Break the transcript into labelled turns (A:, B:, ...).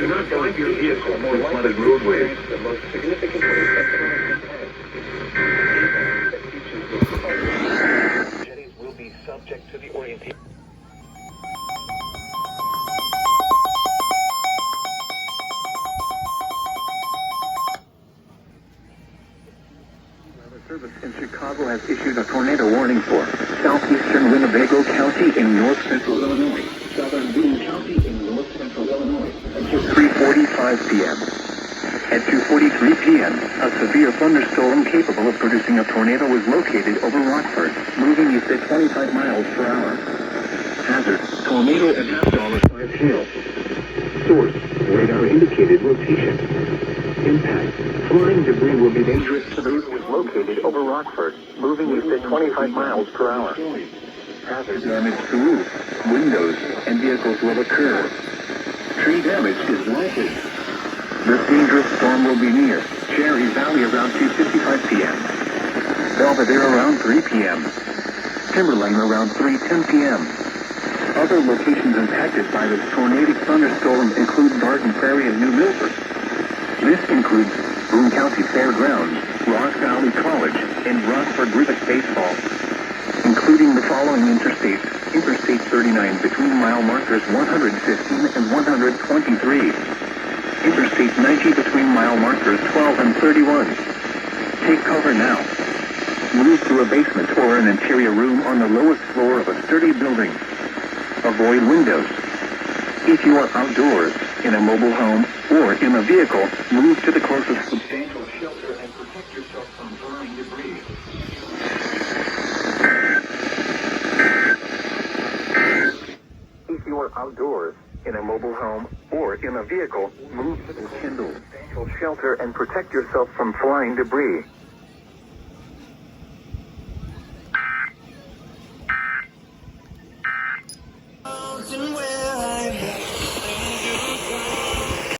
A: Do not drive your vehicle on flooded roadways.
B: The most significant jetties will be subject to the orientation.
C: Service in Chicago has issued a tornado warning for southeastern Winnebago County in north central Illinois, southern Boone County in north central Illinois until 3:45 p.m. At 2:43 p.m., a severe thunderstorm capable of producing a tornado was located over Rockford, moving east at 25 miles per hour. Hazard: tornado and $5 hail. Source: radar indicated rotation. Impact: flying debris will be dangerous to those who is located over Rockford, moving east at 25 miles per hour. Hazard: damage to roofs, windows, and vehicles will occur. Tree damage is likely. This dangerous storm will be near Cherry Valley around 2:55 p.m. Belvedere around 3 p.m. Timberlane around 3:10 p.m. Other locations impacted by this tornadic thunderstorm include Garden Prairie and New Milford. This includes Boone County Fairgrounds, Rock Valley College, and Rockford Rivet Baseball, including the following interstates: Interstate 39 between mile markers 115 and 123, Interstate 90 between mile markers 12 and 31. Take cover now. Move to a basement or an interior room on the lowest floor of a sturdy building. Avoid windows. If you are outdoors, in a mobile home, or in a vehicle, move to the closest substantial shelter and protect yourself from flying debris. If you are outdoors, in a mobile home, or in a vehicle, move to the substantial shelter and protect yourself from flying debris.